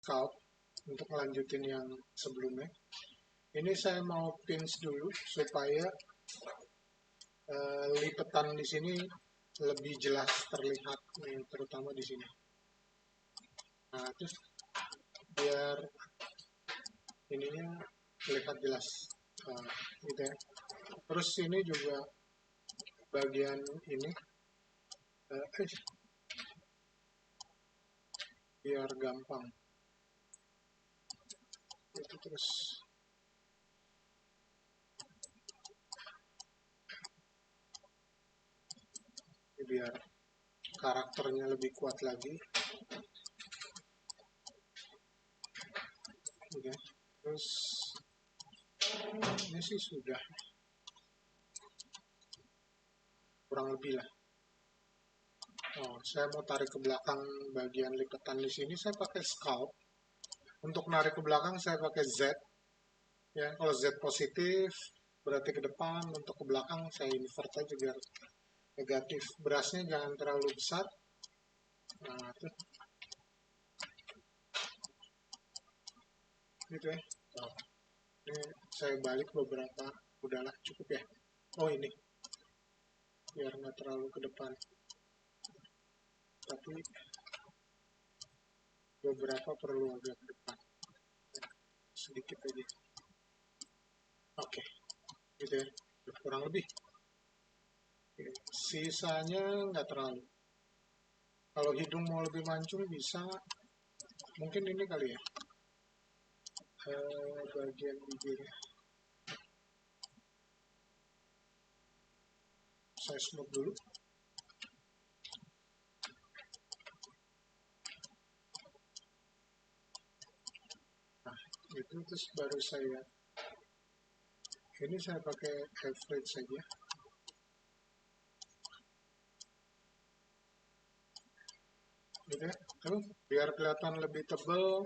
scout untuk melanjutin yang sebelumnya. Ini saya mau pins dulu supaya lipetan di sini lebih jelas terlihat, terutama di sini. Nah, terus biar ininya terlihat jelas, gitu ya. Terus ini juga bagian ini, biar gampang. Itu terus. Biar karakternya lebih kuat lagi. Oke. Terus ini sih sudah kurang lebih lah. Oh, saya mau tarik ke belakang bagian lipatan di sini, saya pakai scout. Untuk narik ke belakang saya pakai Z. Ya, kalau Z positif berarti ke depan, untuk ke belakang saya invert aja biar negatif. Berasnya jangan terlalu besar. Nah, itu. Gitu ya. Oh, ini saya balik beberapa, udahlah cukup ya. Oh ini, biar nggak terlalu ke depan. Tapi beberapa perlu agak ke depan. Sedikit aja. Oke, gitu ya. Kurang lebih. Oke. Sisanya nggak terlalu. Kalau hidung mau lebih mancung bisa, mungkin ini kali ya. Bagian bibirnya. Saya smooth dulu. Nah, itu terus baru saya. Ini saya pakai average saja. Gitu ya. Tuh, biar kelihatan lebih tebal,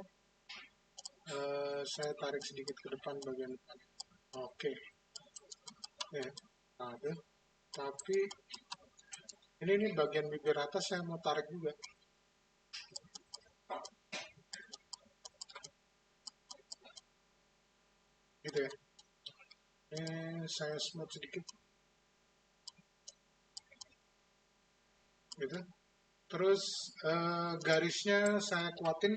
saya tarik sedikit ke depan bagian depan. Oke. Ya. Nah, tuh. Tapi ini bagian bibir atas saya mau tarik juga. Gitu ya. Ini saya smooth sedikit. Gitu. Terus garisnya saya kuatin.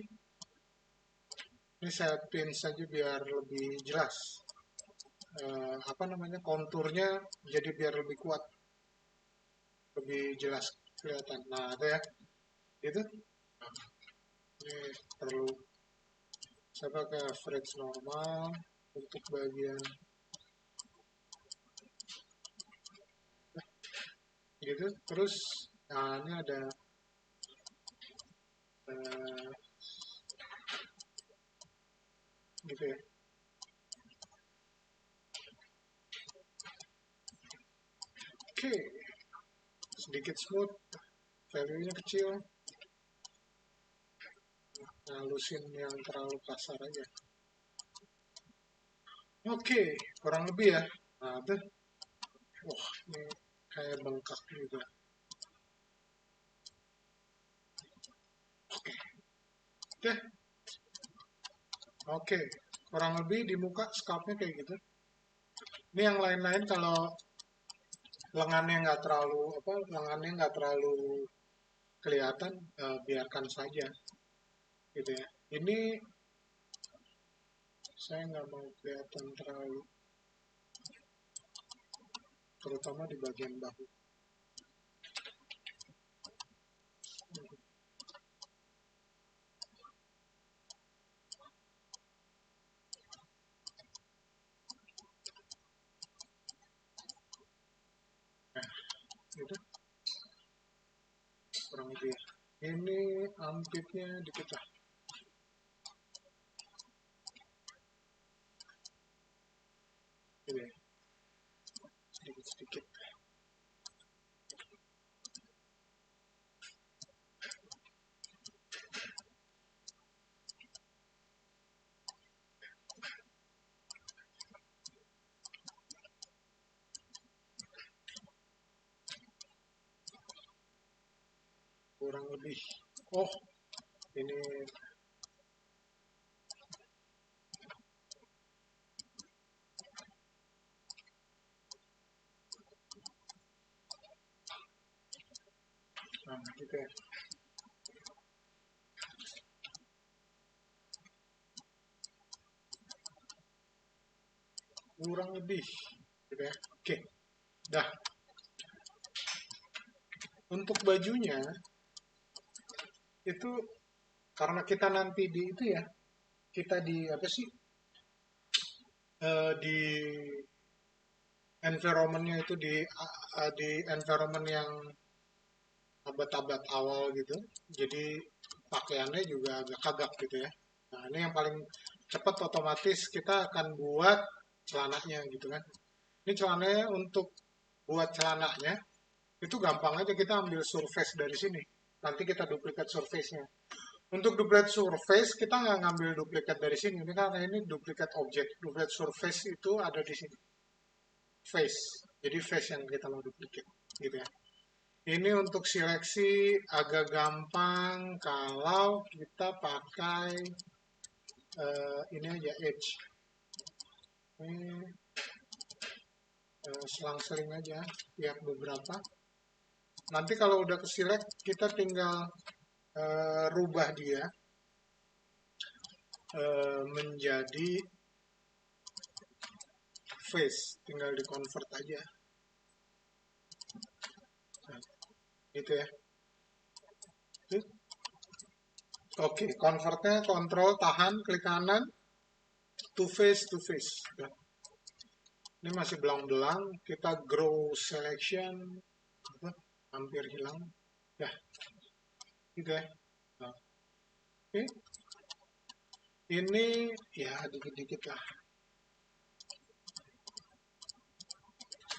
Ini saya pin saja biar lebih jelas. Apa namanya, konturnya jadi biar lebih kuat, lebih jelas kelihatan. Nah, ada ya. Itu. Ini perlu saya pakai average normal untuk bagian gitu. Terus nah ini ada gitu ya. Oke, sedikit smooth, value-nya kecil, halusin yang terlalu kasar aja. Oke, kurang lebih ya. Nah, itu, wah, ini kayak bengkak juga. Oke, oke, oke, kurang lebih di muka sculptnya kayak gitu. Ini yang lain-lain kalau lengannya nggak terlalu apa, lengannya nggak terlalu kelihatan, biarkan saja, gitu ya. Ini saya nggak mau kelihatan terlalu, terutama di bagian bahu. Nah, itu kurang lebih ya. Ini armpitnya dikit lah. Gitu ya. Sedikit-sedikit. Kurang lebih. Oh, ini Nah, gitu ya. Kurang lebih, gitu ya. Oke, dah. Untuk bajunya, itu karena kita nanti di itu ya, kita di apa sih, di environmentnya itu di environment yang abad-abad awal gitu. Jadi pakaiannya juga agak kagak gitu ya. Nah, ini yang paling cepat otomatis kita akan buat celananya gitu kan. Ini celananya untuk buat celananya itu gampang aja kita ambil surface dari sini. Nanti kita duplikat surface-nya. Untuk duplikat surface kita nggak ngambil duplikat dari sini. Ini karena ini duplikat objek. Duplikat surface itu ada di sini. Face. Jadi face yang kita mau duplikat gitu ya. Ini untuk seleksi agak gampang kalau kita pakai ini aja edge. Ini selang-seling aja lihat beberapa. Nanti kalau udah ke select kita tinggal rubah dia menjadi face, tinggal di convert aja. Nah, gitu ya. Oke, convertnya kontrol tahan klik kanan to face to face. Ya. Ini masih belang-belang, kita grow selection, hampir hilang. Ya, gitu ya. Nah, oke. Ini ya dikit-dikit lah.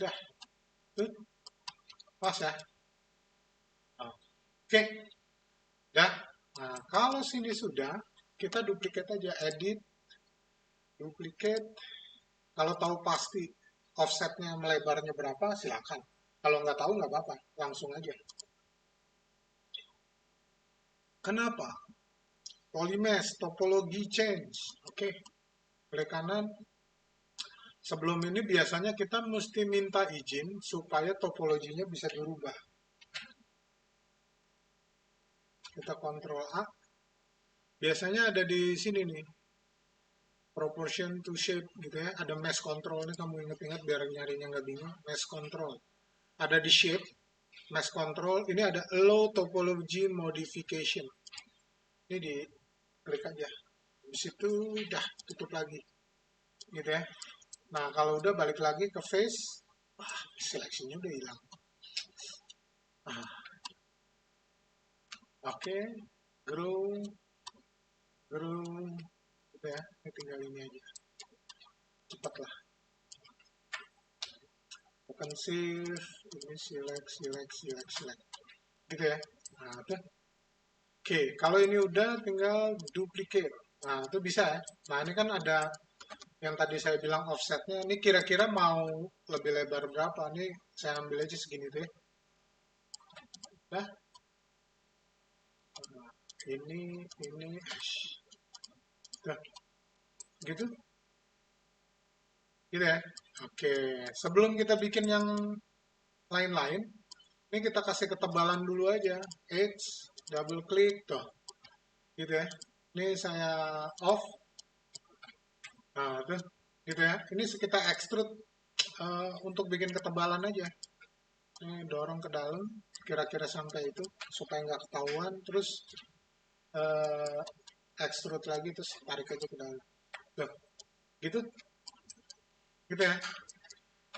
Sudah, tuh, pas ya. Oke, dah. Nah, kalau sini sudah, kita duplikat aja, edit, duplikat. Kalau tahu pasti offsetnya melebarnya berapa, silakan. Kalau nggak tahu nggak apa-apa, langsung aja. Kenapa? Polymesh, topologi change. Oke, klik kanan. Sebelum ini biasanya kita mesti minta izin supaya topologinya bisa dirubah. Kita kontrol A. Biasanya ada di sini nih. Proportion to shape gitu ya. Ada mesh control nih kamu ingat-ingat biar nyarinya nggak bingung. Mesh control. Ada di shape, mesh control. Ini ada allow topology modification. Ini di klik aja. Habis itu udah tutup lagi. Gitu ya. Nah, kalau udah balik lagi ke face, wah, seleksinya udah hilang. Nah, oke, grow, grow, gitu ya. Ini tinggal ini aja. Cepat lah. Open shift, ini select, select, select, select. Gitu ya. Nah, itu. Oke, kalau ini udah tinggal duplicate. Nah, itu bisa ya. Nah, ini kan ada yang tadi saya bilang offsetnya. Ini kira-kira mau lebih lebar berapa? Ini saya ambil aja segini tuh ya. Nah, ini, nah, gitu, gitu ya. Oke, sebelum kita bikin yang lain-lain, ini kita kasih ketebalan dulu aja. Edge, double klik, tuh, gitu ya. Ini saya off. Nah, tuh, gitu ya. Ini kita extrude untuk bikin ketebalan aja. Ini dorong ke dalam, kira-kira sampai itu, supaya nggak ketahuan. Terus uh, extrude lagi, terus tarik aja ke dalam. Tuh, gitu, gitu ya.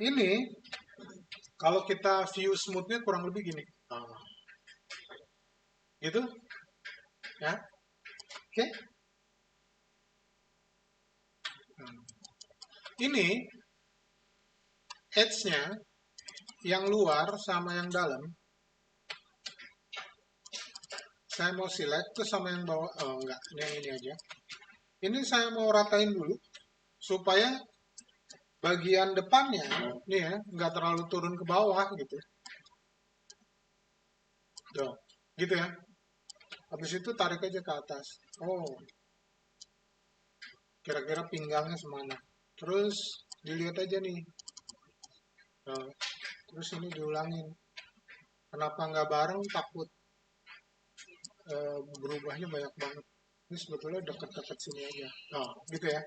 Ini kalau kita view smoothnya kurang lebih gini. Nah, gitu, ya. Oke. Hmm. Ini edge-nya yang luar sama yang dalam, saya mau select tuh sama yang bawah. Oh, enggak, ini yang ini aja. Ini saya mau ratain dulu supaya bagian depannya nih ya nggak terlalu turun ke bawah gitu. Tuh, gitu ya. Habis itu tarik aja ke atas. Oh, kira-kira pinggangnya semana. Terus dilihat aja nih. Nah, terus ini diulangin. Kenapa nggak bareng? Takut berubahnya banyak banget. Ini sebetulnya deket-deket sini aja. Oh, gitu ya.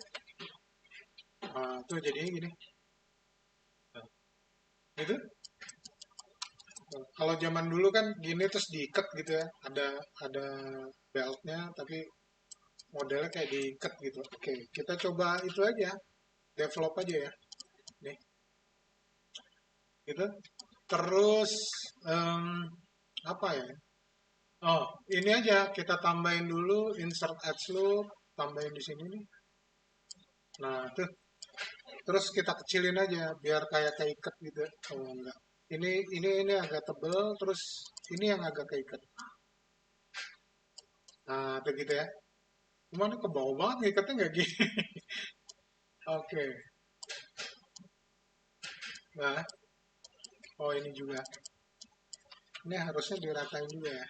Tuh jadinya gini. Gitu. Kalau zaman dulu kan gini terus diikat gitu ya. Ada beltnya tapi modelnya kayak diikat gitu. Oke, kita coba itu aja. Develop aja ya. Nih, gitu. Terus em, apa ya? Oh, ini aja kita tambahin dulu insert edge loop, tambahin di sini nih. Nah, tuh. Terus kita kecilin aja biar kayak keikat gitu. Oh, enggak. Ini agak tebel, terus ini yang agak keikat. Nah, tuh gitu ya. Cuman ke bawah banget ngikatnya nggak gini. Oke. Nah, oh ini juga. Ini harusnya diratain juga ya.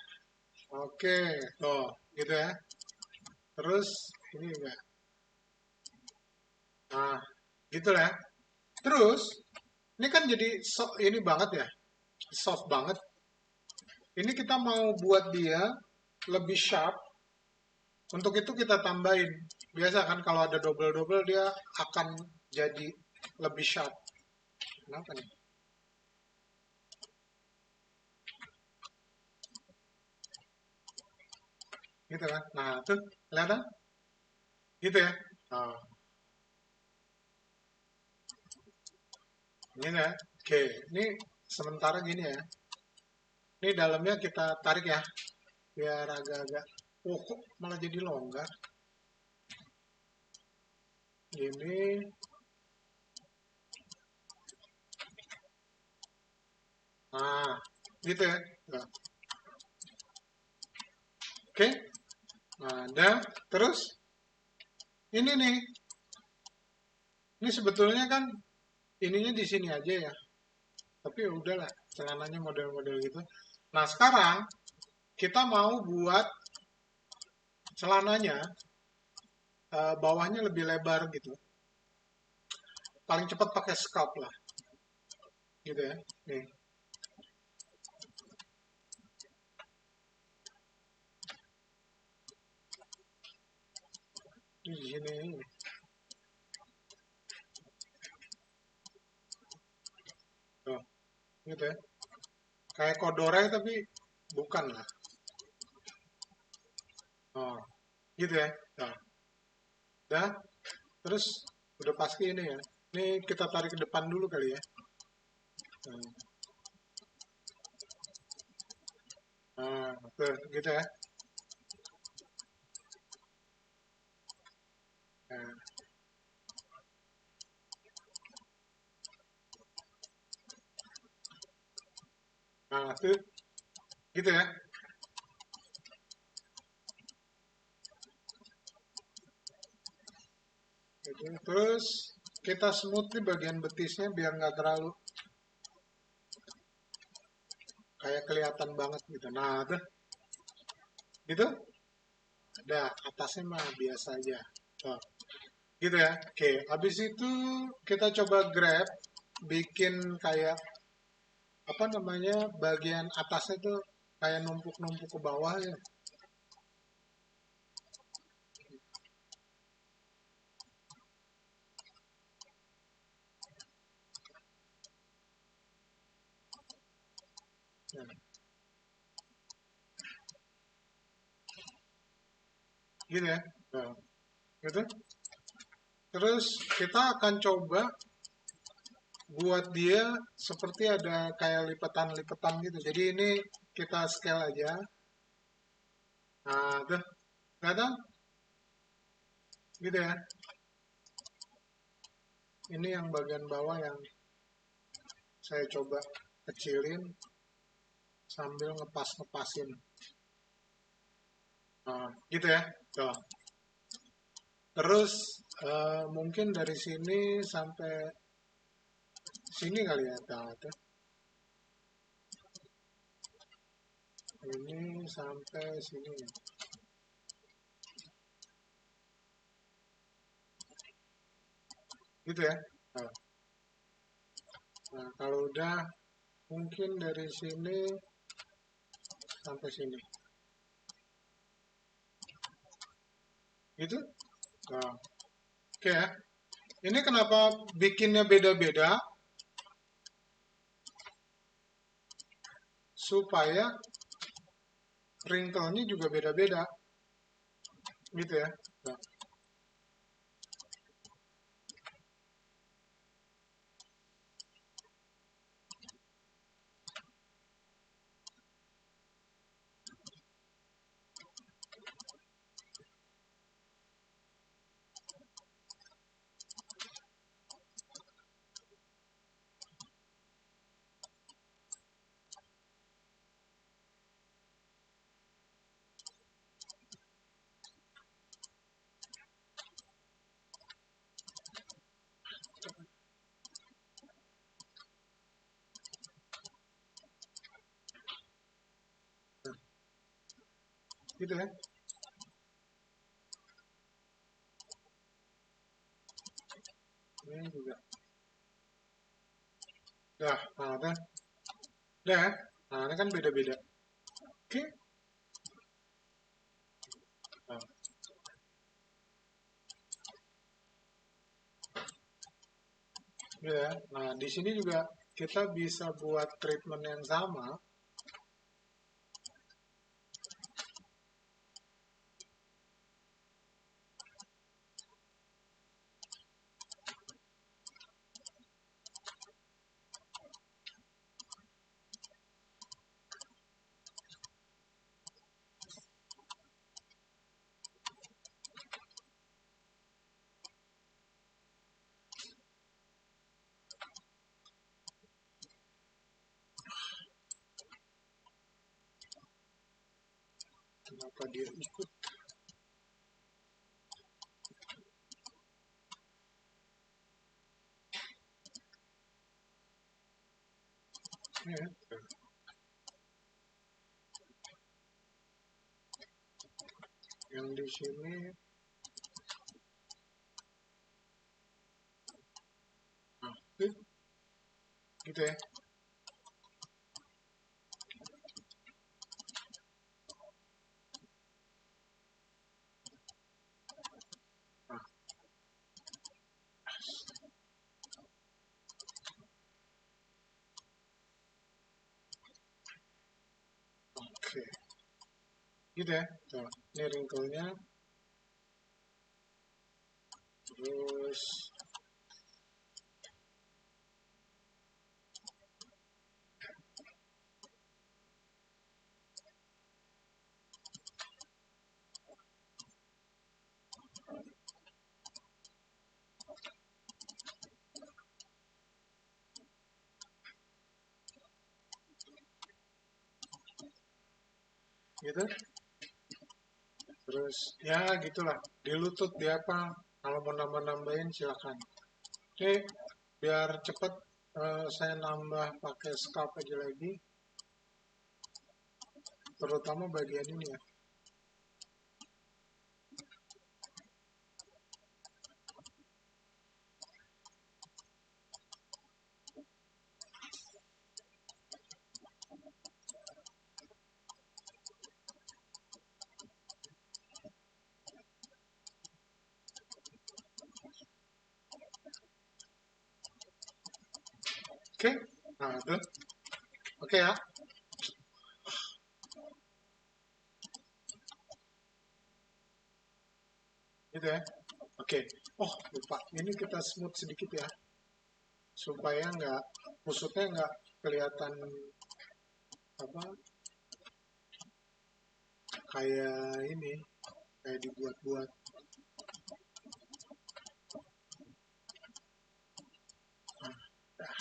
Oke, tuh, gitu ya. Terus ini juga. Nah, gitu lah. Terus ini kan jadi ini banget ya, soft banget. Ini kita mau buat dia lebih sharp. Untuk itu kita tambahin. Biasa kan kalau ada double-double dia akan jadi lebih sharp. Kenapa nih? Gitu kan? Nah, tuh kelihatan? Gitu ya. Nah, ini ya. Oke, ini sementara gini ya. Ini dalamnya kita tarik ya, biar agak-agak. Oh, kok malah jadi longgar? Ini, nah, gitu ya. Nah, oke, nah, ada. Terus, ini nih, ini sebetulnya kan ininya di sini aja ya. Tapi ya udahlah, celananya model-model gitu. Nah, sekarang kita mau buat celananya bawahnya lebih lebar gitu. Paling cepat pakai scalp lah, gitu ya. Nih, ini di sini, tuh, gitu ya. Kayak kodore tapi bukan lah. Oh, gitu ya. Nah, dah, terus udah pasti ini ya. Ini kita tarik ke depan dulu kali ya. Hmm. Nah, tuh, gitu ya. Nah, tuh, gitu ya. Gitu. Terus kita smooth nih bagian betisnya biar nggak terlalu kayak kelihatan banget gitu. Nah, tuh, gitu. Ada atasnya mah biasa aja. Tuh, gitu ya. Oke, habis itu kita coba grab, bikin kayak apa namanya bagian atasnya tuh kayak numpuk-numpuk ke bawah ya. Nah, gitu ya. Nah, gitu. Terus kita akan coba buat dia seperti ada kayak lipatan-lipatan gitu. Jadi ini kita scale aja. Nah, tuh, kelihatan? Gitu ya. Ini yang bagian bawah yang saya coba kecilin sambil ngepas-ngepasin. Nah, gitu ya. Tuh. Terus mungkin dari sini sampai sini kali ya. Nah, tuh. Ini sampai sini. Gitu ya. Nah, kalau udah mungkin dari sini sampai sini. Gitu. Nah, oke ya. Ini kenapa bikinnya beda-beda? Supaya wrinkle-nya juga beda-beda. Gitu ya. Nah, gitu ya. Ini juga. Dah, nah, dah. Dah ya. Nah, ini kan beda-beda. Oke. Nah, gitu ya. Nah, di sini juga kita bisa buat treatment yang sama. Kenapa dia ikut? Ya. Yang di sini, nah, gitu ya. Nah, oke. Gitu ya. Tuh, ini wrinkle-nya. Terus, gitu. Terus, ya gitulah. Di lutut dia apa? Kalau mau nambah-nambahin silakan. Oke, biar cepet saya nambah pakai scalp aja lagi. Terutama bagian ini ya. Oke, nah itu. Oke ya, gitu ya. Oke. Oh, lupa. Ini kita smooth sedikit ya. Supaya nggak, kusutnya nggak kelihatan apa kayak ini, kayak dibuat-buat. Nah,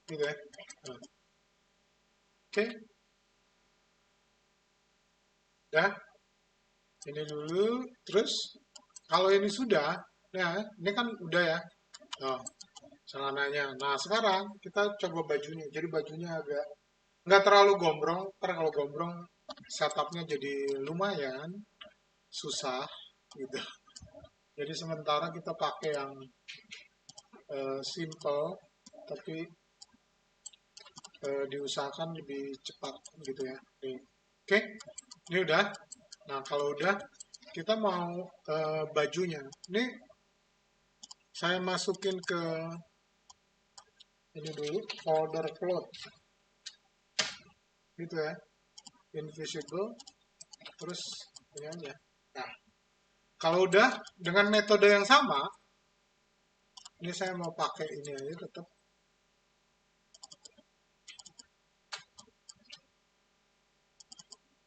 gitu ya. Nah, oke, dah. Ini dulu. Terus, kalau ini sudah, ya, ini kan udah ya. Oh, celananya. Nah, sekarang kita coba bajunya. Jadi bajunya agak nggak terlalu gombrong. Karena kalau gombrong setupnya jadi lumayan susah gitu. Jadi sementara kita pakai yang simple, tapi diusahakan lebih cepat gitu ya. Nih. Oke, ini udah. Nah, kalau udah, kita mau bajunya. Ini saya masukin ke ini dulu, folder cloth, gitu ya. Invisible, terus ini aja. Nah, kalau udah dengan metode yang sama, ini saya mau pakai ini aja tetap.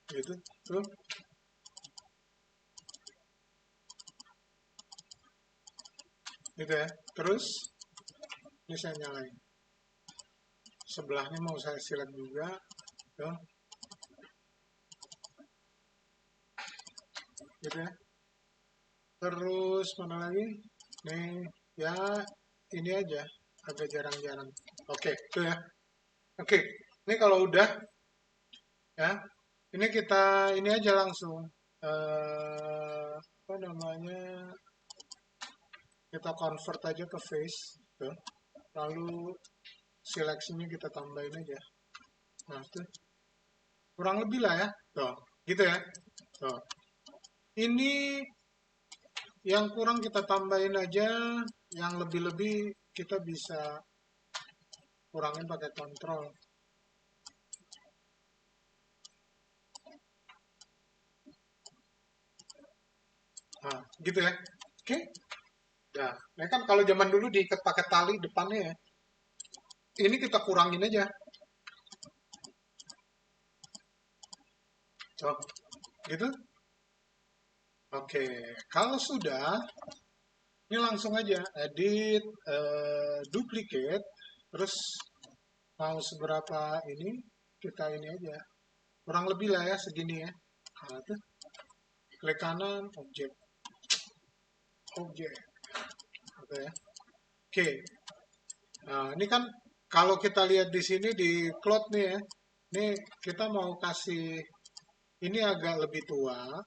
Gitu, tuh. Gitu ya. Terus, ini saya nyalain. Sebelahnya mau saya select juga. Tuh, gitu ya. Terus, mana lagi? Nih, ya ini aja. Agak jarang-jarang. Oke, tuh ya. Oke, ini kalau udah, ya, ini kita ini aja langsung. Apa namanya? Kita convert aja ke face, tuh. Lalu seleksinya kita tambahin aja. Nah, tuh. Kurang lebih lah ya. Tuh, gitu ya. Tuh. Ini yang kurang kita tambahin aja, yang lebih-lebih kita bisa kurangin pakai kontrol. Nah, gitu ya. Oke. Ya, ini kan kalau zaman dulu diikat pakai tali depannya ya. Ini kita kurangin aja. Coba, gitu. Oke, kalau sudah, ini langsung aja edit, duplicate, terus mau seberapa ini kita ini aja. Kurang lebih lah ya segini ya. Nah, tuh, klik kanan, objek, objek, oke ya. Oke, nah ini kan kalau kita lihat di sini di cloud nih ya, ini kita mau kasih ini agak lebih tua,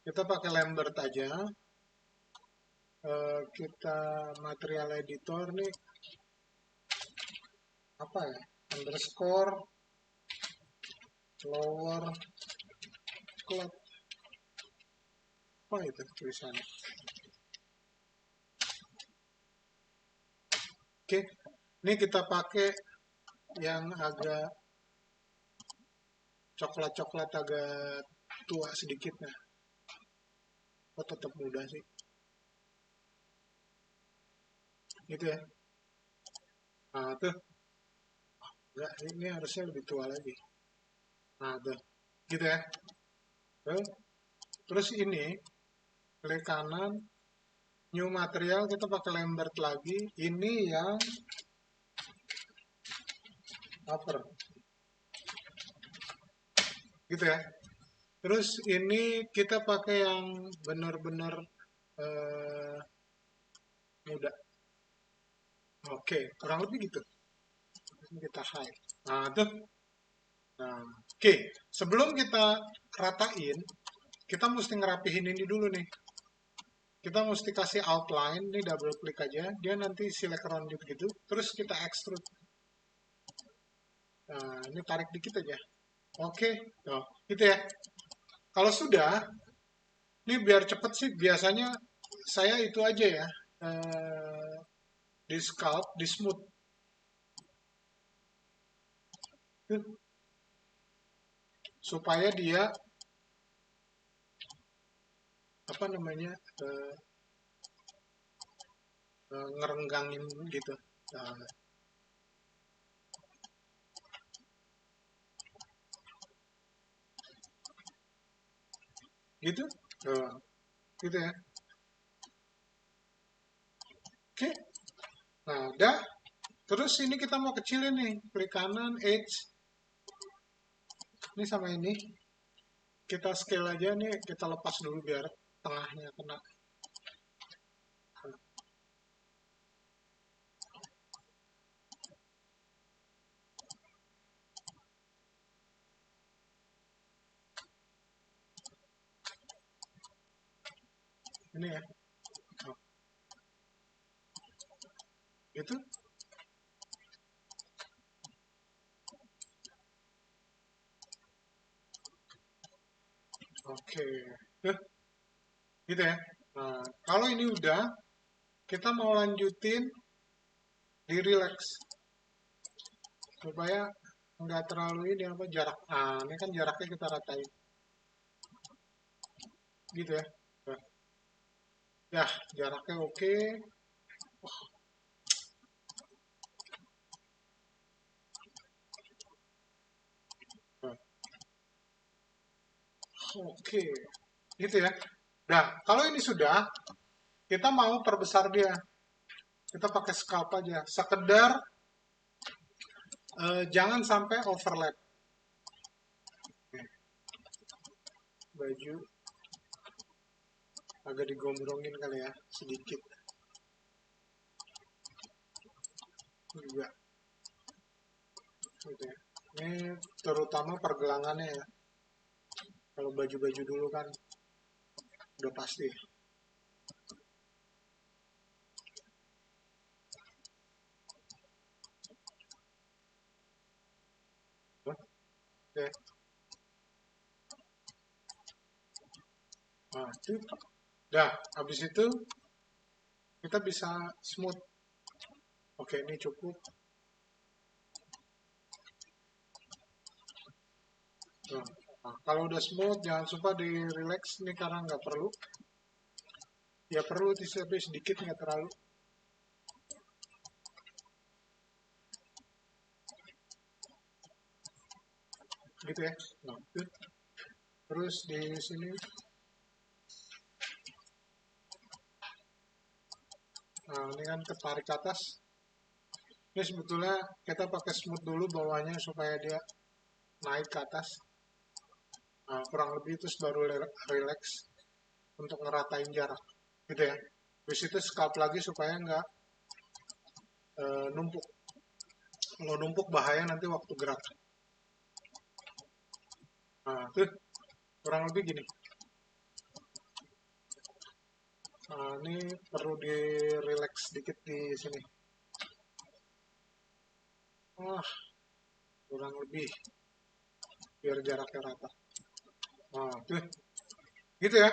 kita pakai Lambert aja. Kita material editor nih apa ya? Underscore lower cloud, apa itu tulisannya? Oke, ini kita pakai yang agak coklat-coklat agak tua sedikit nah. Oh, tetap muda sih. Gitu ya. Nah, tuh. Enggak, ini harusnya lebih tua lagi. Nah, tuh. Gitu ya. Tuh. Terus ini, klik kanan, new material, kita pakai Lambert lagi. Ini yang upper. Gitu ya. Terus ini kita pakai yang benar-benar eh, muda. Oke, kurang lebih gitu. Ini kita hide. Nah, tuh. Nah, oke. Sebelum kita ratain, kita mesti ngerapihin ini dulu nih. Kita mesti kasih outline, ini double klik aja, dia nanti select rounded gitu, terus kita extrude. Nah, ini tarik dikit aja. Oke, tuh, gitu ya. Kalau sudah, ini biar cepet sih, biasanya saya itu aja ya, di sculpt, di smooth. Supaya dia, apa namanya, eh, ngerenggangin gitu. Nah, gitu, tuh, gitu ya. Oke, nah udah. Terus ini kita mau kecilin nih, klik kanan, edge, ini sama ini. Kita scale aja nih, kita lepas dulu biar tengahnya kena. Ini ya, oh, gitu. Oke. Eh, gitu ya. Nah, kalau ini udah, kita mau lanjutin di relax supaya nggak terlalu ini apa jarak. Ah, ini kan jaraknya kita ratain, gitu ya. Nah, ya, jaraknya oke. Nah, oke, gitu ya. Nah, kalau ini sudah, kita mau perbesar dia. Kita pakai scalp aja. Sekedar jangan sampai overlap. Oke, baju agak digombrongin kali ya, sedikit juga. Gitu ya. Ini terutama pergelangannya ya. Kalau baju-baju dulu kan udah pasti. Oke. Nah, itu. Dah, habis itu kita bisa smooth. Oke, ini cukup. Nah, kalau udah smooth, jangan lupa di relax nih karena nggak perlu. Ya perlu tapi sedikit nggak terlalu. Gitu ya. Nah, terus di sini, nah ini kan ketarik ke atas. Ini sebetulnya kita pakai smooth dulu bawahnya supaya dia naik ke atas. Nah, kurang lebih itu baru relax untuk ngeratain jarak. Gitu ya. Terus itu scalp lagi supaya nggak numpuk. Kalau numpuk bahaya nanti waktu gerak. Nah, tuh kurang lebih gini. Nah, ini perlu di relax sedikit di sini. Wah, kurang lebih biar jaraknya rata. Nah, tuh, gitu ya.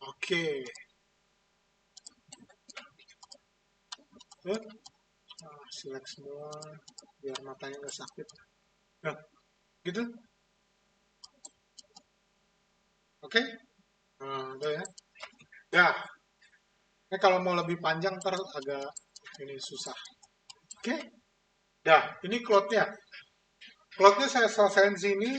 Oke. Tuh, nah, select semua biar matanya nggak sakit. Nah, gitu. Oke. Nah, udah ya. Ya, ini kalau mau lebih panjang ntar agak ini susah. Oke. Dah, ini cloth-nya. Cloth-nya saya selesaiin sini.